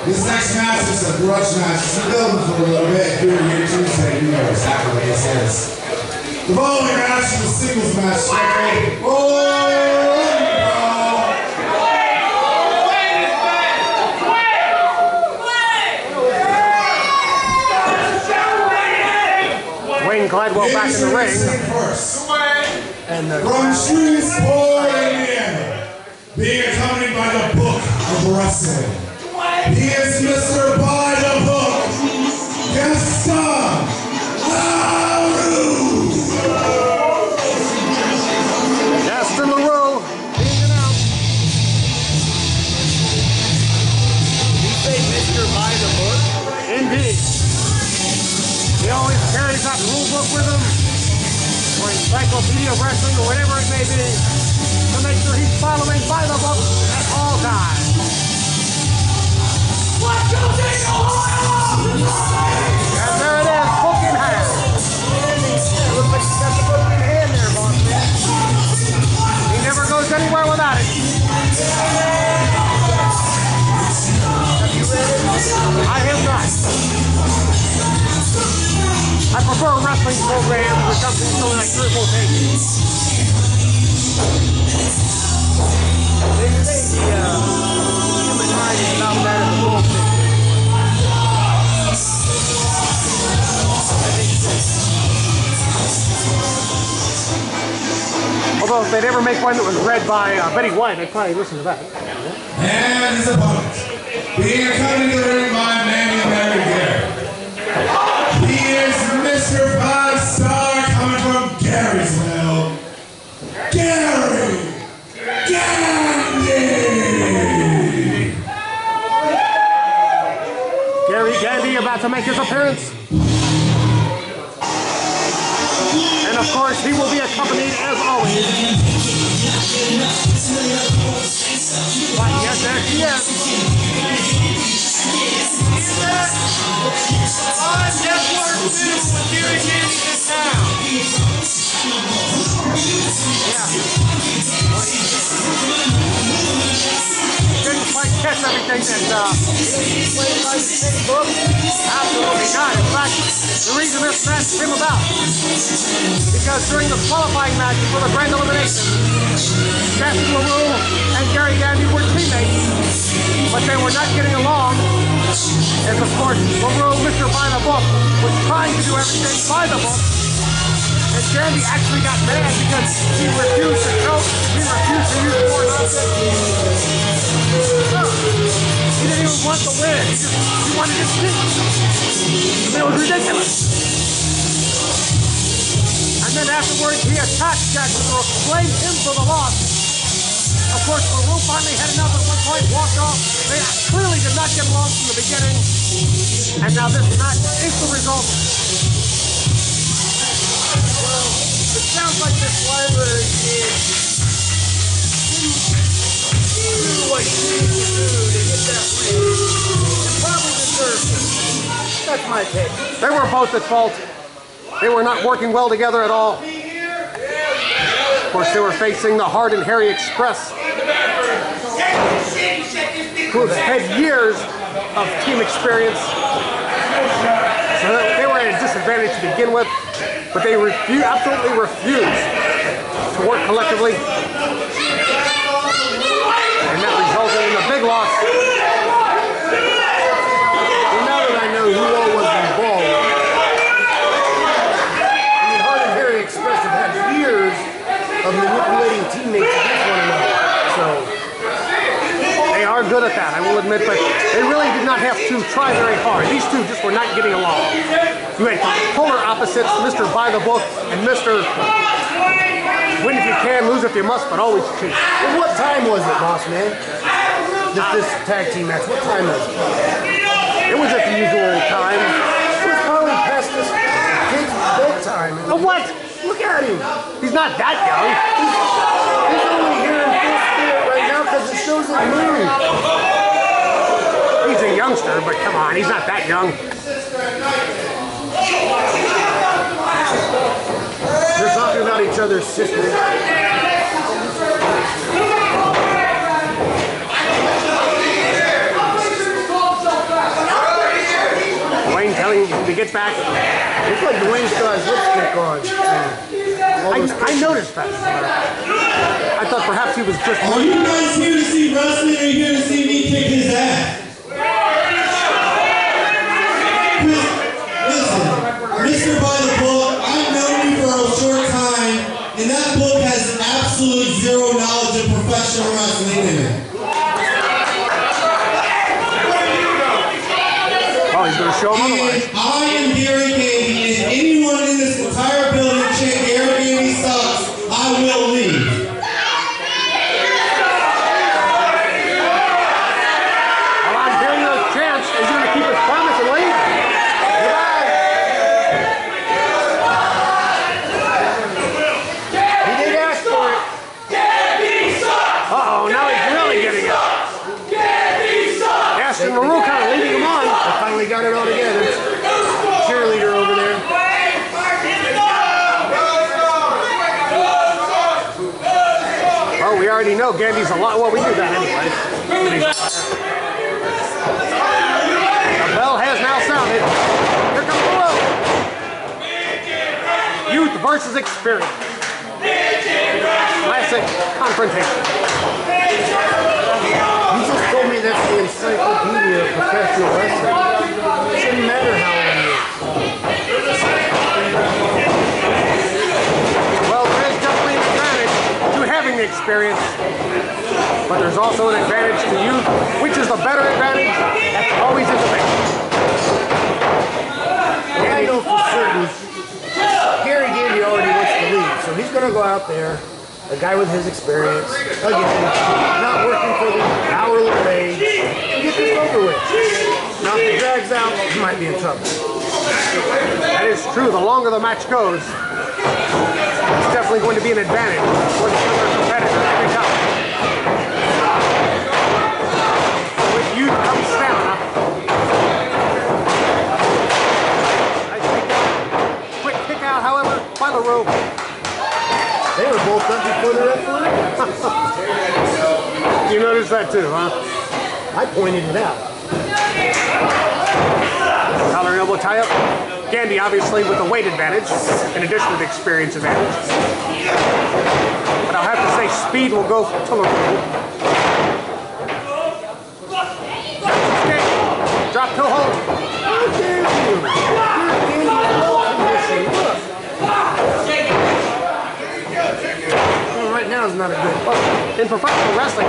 This next match is a grudge match. It's been building for a little bit. Here Tuesday, you know exactly what this is. The following match is a singles match. Duane Gladwell back in the ring. And from Shreveport, Indiana, being accompanied by the Book of Wrestling. He is Mr. By the Book, Gaston LaRue. Gaston LaRue being announced. You say Mr. By the Book? Indeed. He always carries that rule book with him, or encyclopedia of wrestling, or whatever it may be, to make sure he's following by the book at all times. Let's go, Dayton, Ohio! And there it is, book in hand. Looks like he's got the book in hand there, Bossman. He never goes anywhere without it. Have you read it? I have not. I prefer wrestling programs or something only like 3 or 4 pages. They say the human mind is about that of the bullshit. Although if they'd ever make one that was read by Betty White, I'd probably listen to that. And his opponent, being accompanied to the ring by Manny Mary Gary. He is Mr. 5-Star coming from Garysville, Gary Gandy. Gandy about to make his appearance. And of course, he will be accompanied as always. But yes, there she is. Didn't quite catch everything that played by the same book. Absolutely not. In fact, the reason this match came about, because during the qualifying match for the grand elimination, Gaston LaRue and Gary Gandy were teammates, but they were not getting along. As of course, LaRue, Mr. By the Book, was trying to do everything by the book. And Gandy actually got mad because he refused to choke, he refused to use foreign objects. He didn't even want to win, he wanted to cheat. It was ridiculous. And then afterwards, he attacked Jackson to blame him for the loss. Of course, LaRue finally had enough at one point, walked off. They clearly did not get along from the beginning. And now this match is the result. It sounds like this library is do what you need to do to get that win. You probably deserve it. That's my take. They were both at fault. They were not working well together at all. Of course, they were facing the Hard and Hairy Express, who had years of team experience. So they were at a disadvantage to begin with. But they absolutely refused to work collectively. And that resulted in a big loss. Well, now that I know who all was involved, I mean, Hard and Hairy Express have had years of manipulating teammates against one another. So they are good at that, I will admit, but they really did not have to try very hard. These two just were not getting along. You had polar opposites, Mr. By the Book and Mr. Win if you can, lose if you must, but always cheat. well, what time was it, Bossman? This tag team match, what time was it? It was at the usual time. It was probably past this kid's bedtime. Oh, what? Look at him. He's not that young. He's only here in full spirit right now because it shows the moon. He's a youngster, but come on, he's not that young. They're talking about each other's sisters. trying to get back. Looks like Duane still has lipstick on. I noticed that. I thought perhaps he was just... Are you guys here to see wrestling or are you here to see me kick his ass? Listen, Mr. By the Book, I've known you for a short time, and that book has absolute zero knowledge of professional wrestling in it. Oh, he's going to show him otherwise. And I am Gary Gandy, and anyone in this entire building chant Gary Gandy sucks, I will leave. Well, I'm hearing those chants. He's going to keep his promise and leave. Goodbye. He did ask for it. Uh-oh, now he's really getting it. Gaston LaRue kind of leading him on. They finally got it all together. Cheerleader over there. Well, we already know Gandy's a lot. Well, we knew that anyway. The bell has now sounded. Here comes the road. Youth versus experience. Classic confrontation. You just told me that's the encyclopedia of professional wrestling. It shouldn't matter how old he is. Well, there is definitely an advantage to having the experience, but there's also an advantage to youth. Which is the better advantage? That's always a debate. I know for certain Gary Gandy already wants to leave, so he's going to go out there, a guy with his experience, again, not working for the hourly wage, and get this over with. Now if it drags out, he might be in trouble. That is true. The longer the match goes, it's definitely going to be an advantage for the younger competitor every time. With youth comes stamina. Nice kick out. Quick kick out, however, by LaRue. They were both done before the referee. You noticed that too, huh? I pointed it out. Collar and elbow tie up. Gandy obviously with the weight advantage, in addition to the experience advantage. But I'll have to say speed will go to LaRue. Drop toe hold. How dare you? You're in low condition. Look. Well, right now is not a good. Well, in professional wrestling,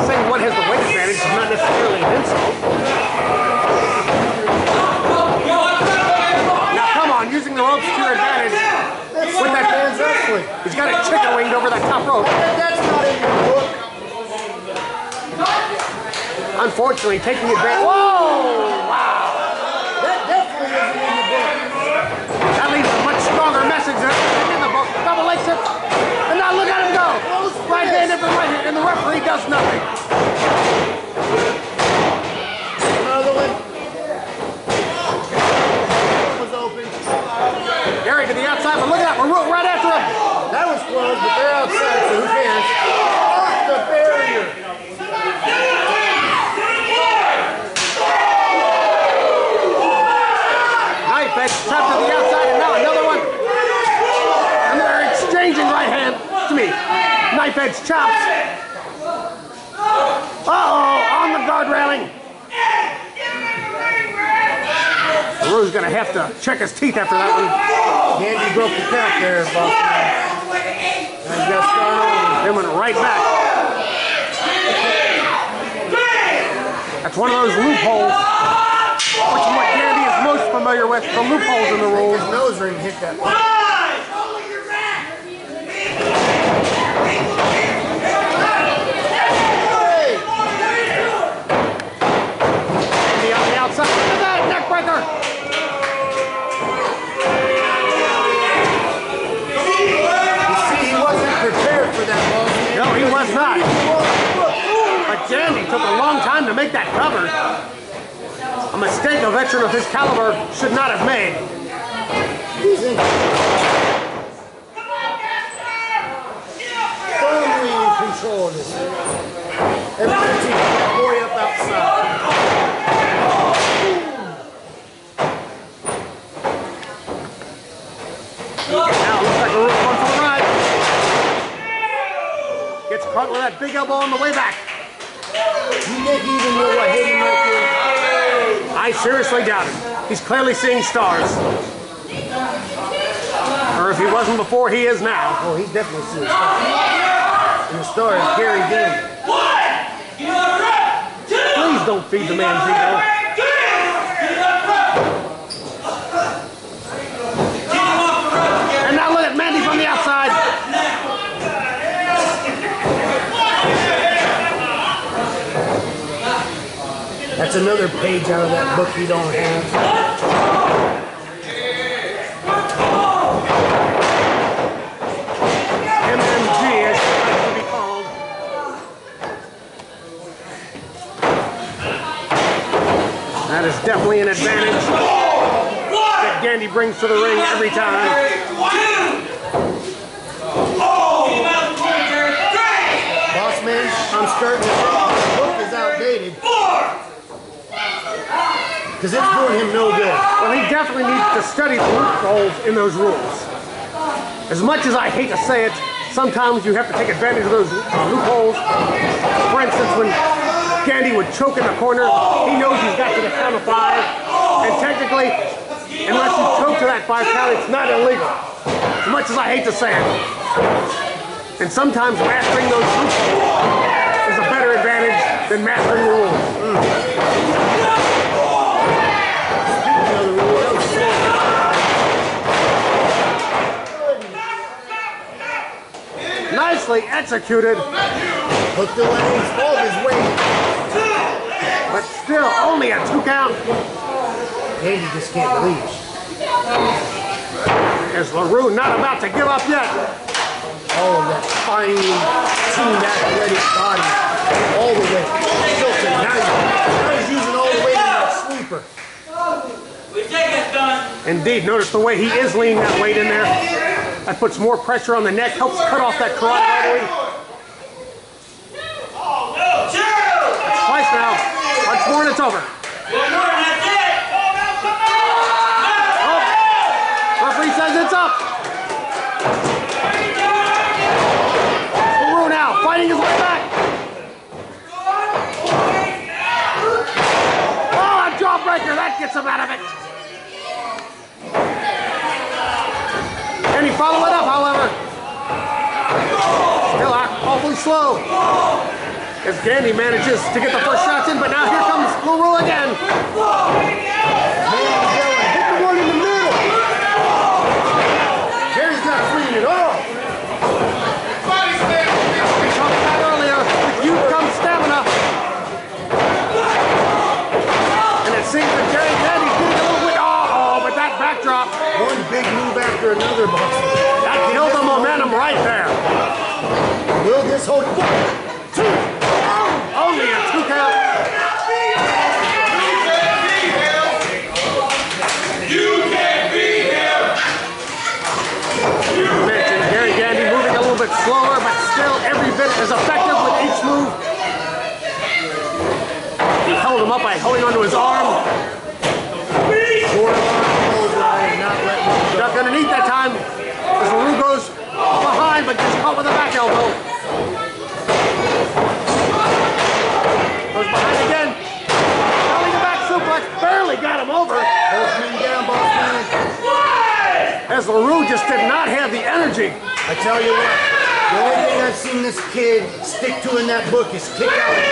saying one has the weight advantage is not necessarily an insult. Now come on, using the ropes to your advantage. With that man's wrestling. He's got a chicken winged over that top rope. That's not in your book. Unfortunately, taking advantage. Whoa! Wow! That definitely isn't in the book. That leaves a much stronger message than in the book. Double leg tip. And now look at him go! Right hand in for right hand, and the referee does nothing. Another one. Was open. Gary to the outside, but look at that. We're right after him. That was close, but they're outside, so who cares? Off the barrier. Knife edge trapped to the outside, and now another one. And they're exchanging right hand to me. Knife edge chops. Uh-oh, on the guard railing. LaRue's gonna have to check his teeth after that one. Gandy broke the count there, Bossman. And Gaston They went right back. That's one of those loopholes, which is what Gandy is most familiar with, the loopholes in the rules. his nose ring hit that one. Gandy on the outside. Look at that, neck breaker. You see, he wasn't prepared for that ball. No, he was not. But Gandy took a long time to make that cover. A mistake a veteran of his caliber should not have made. He's in. Firmly in control of this. Everybody keep that boy up outside. that big elbow on the way back. You think he even knew what hit him right there? I seriously doubt it. He's clearly seeing stars. Or if he wasn't before, he is now. Oh, he's definitely seeing stars. And the star is Gary Gandy. Please don't feed the man Zico. And now look at Mandy from the outside. That's another page out of that book you don't have. MMG, as it likes to be called. That is definitely an advantage that Gandy brings to the ring every time. Bossman, I'm starting to think the book is outdated. Because it's doing him no good. Well, he definitely needs to study the loopholes in those rules. As much as I hate to say it, sometimes you have to take advantage of those loopholes. For instance, when Gandy would choke in the corner, he knows he's got to the count of 5. And technically, unless you choke to that 5 count, it's not illegal. As much as I hate to say it. And sometimes mastering those loopholes is a better advantage than mastering the rules. Nicely executed. Hooked the legs all his weight. But still, only a 2 count. Gandy just can't believe. Is LaRue not about to give up yet? All of that fine, tuned athletic body. All the way. Tilted. Now he's using all the weight in that sweeper. We think it's done. Indeed, notice the way he is leaning that weight in there. That puts more pressure on the neck, helps cut off that carotid artery. That's twice now. Once more and it's over. Oh, referee says it's up. LaRue now, fighting his way back. Oh, a jawbreaker, that gets him out of it. Can he follow it up, however? Still awfully slow. As Gandy manages to get the first shots in, but now here comes LaRue again. Hit the one in the middle. Gary's not freeing at all. We talked about earlier, with youth comes stamina. And it seems that Gandy's getting a little bit, but that backdrop. One big move after another, boss. That killed the momentum right there. Will this hold? 1, 2. Only a 2 count. You can't beat him! You mentioned Gary Gandy moving a little bit slower, but still every bit as effective with each move. He held him up by holding onto his arm. Duck underneath that time as LaRue goes behind, but gets caught with a back elbow. Goes behind again. Telling a back suplex, barely got him over. Bossman down, Bossman. As LaRue just did not have the energy. I tell you what, the only thing I've seen this kid stick to in that book is kick out at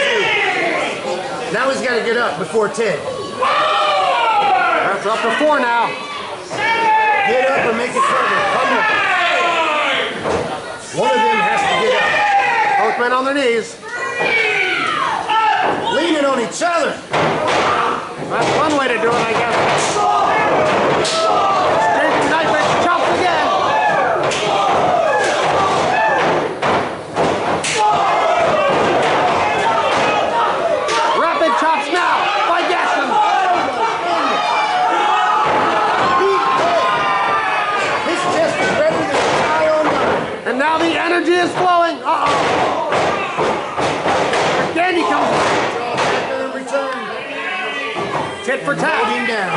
2. Now he's got to get up before 10. That's up to 4 now. Get up or make it cover. Come on. One of them has to get up. Both men on their knees. Leaning on each other. That's one way to do it, I guess. Standing knife edge chops again. Rapid chops now by Gaston. His chest is ready to die on mine. And now the energy is flowing. Uh-oh. Gandy comes back. Return. Tit for tat. Hold him down.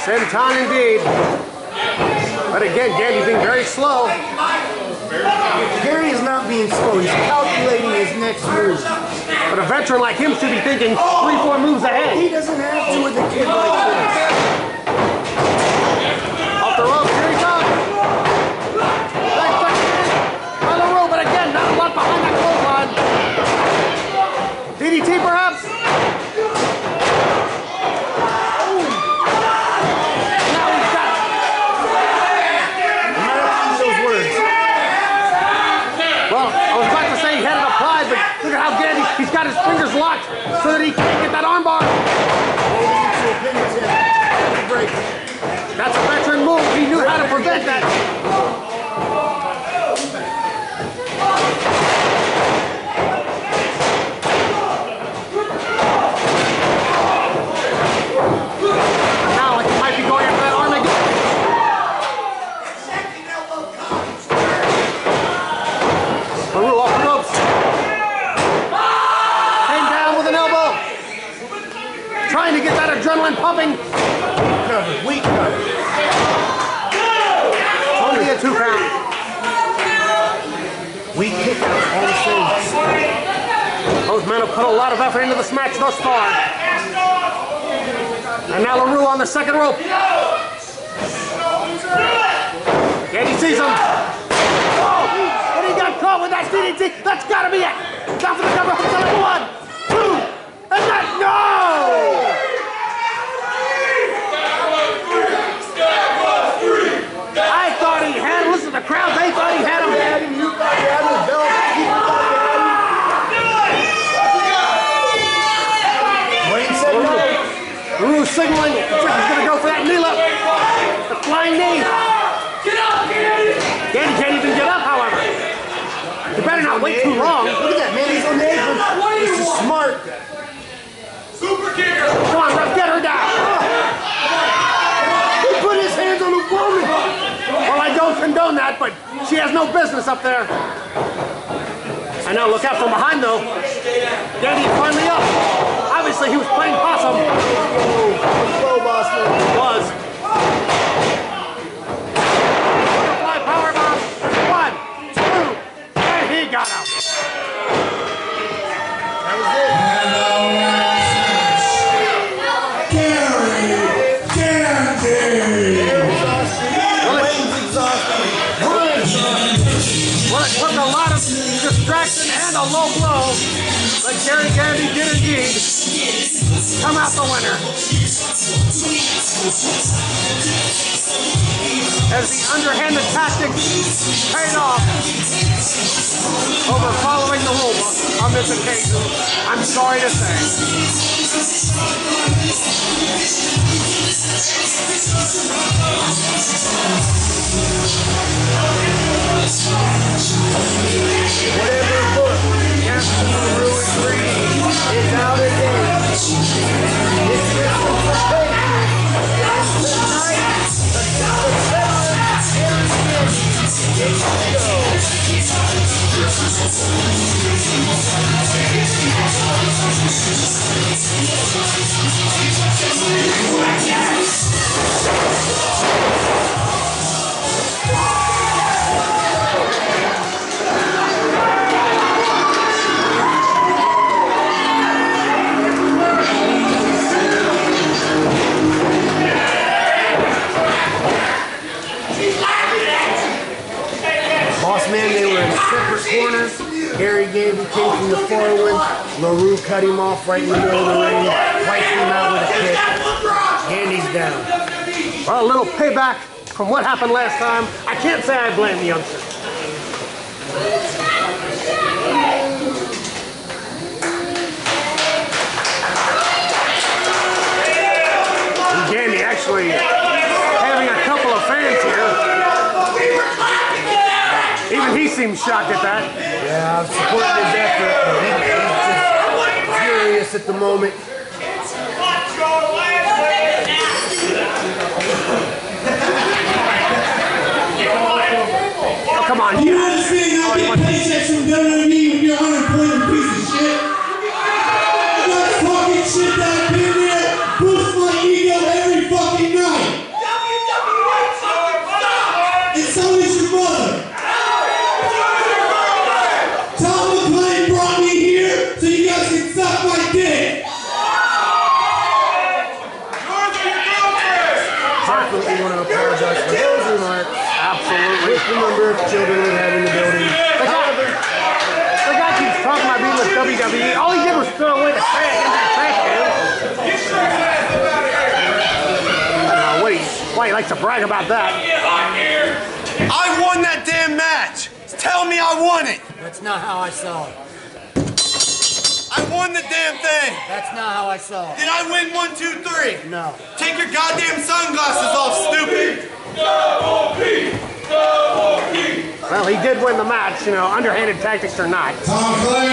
Senton indeed. But again, Gandy being very slow. Gary is not being slow. He's calculating his next move. But a veteran like him should be thinking 3-4 moves ahead. He doesn't have to with a kid like this. Off the rope, here he comes. On the rope, but again, not a lot behind that clothesline. DDT perhaps? Now he's got it. Those words. Well, I was about to say he had it applied, but look at how Gandy, he's got his fingers locked so that he can't get that armbar. That's a veteran move. He knew how to prevent that. Now, like he might be going after that arm again. LaRue off the ropes. Came down with an elbow. Trying to get that adrenaline pumping. Weak cover. Only a 2-count. Weak kick out all the same. Those men have put a lot of effort into this match thus far. And now LaRue on the second rope. Gandy sees him. Oh, and he got caught with that DDT. That's got to be it. Down for the cover. 1, 2, and that. No! I thought he had him. Listen to the crowd. They thought he had him. You thought you had him. Bill, you thought you had him. Duane said no. LaRue signaling. He's going to go for that knee lift. The flying knee. Get up, Gandy! Gandy can't even get up, however. You better not wait too long. Look at that, man. He's on the apron. This is smart. Super kicker! Come on, ref, get her down. He put his hands on the woman. Well, I don't condone that, but she has no business up there. I know, look out from behind, though. Gandy finally up. Obviously, he was playing possum. Slow, Bossman. Was. Butterfly powerbomb. 1, 2, and he got out. That was it. And the winner, Gandy. Well, it took a lot of distraction and a low blow, but Gandy did indeed come out the winner. As the underhanded tactics paid off over following the rule book on this occasion, I'm sorry to say. Whatever book Gaston LaRue is reading is out of date. It's written for patrons. It's tonight. Bossman, they were in separate corners. Gandy came from the far one. LaRue cut him off right in the middle of the ring. Wiped him out with a kick. Gandy's down. Well, a little payback from what happened last time. I can't say I blame the youngster. And Gandy actually having a couple of fans here. Even he seems shocked at that. Yeah, I'm supporting his effort, but he's just furious at the moment. Oh, come on. You understand you don't get paychecks from WWE when you're an unemployment piece of shit? You guys talking shit that I've been there, boost my ego every fucking night. WWE, stop! reduce the number of children we have in the building. However, the guy keeps talking about being with WWE. All he did was throw away the trash in that trash can. Why he likes to brag about that. I won that damn match. Tell me I won it. that's not how I saw it. I won the damn thing. That's not how I saw it. Did I win 1, 2, 3? No. Take your goddamn sunglasses off, stupid. Well, he did win the match, you know, underhanded tactics or not. Tom Clay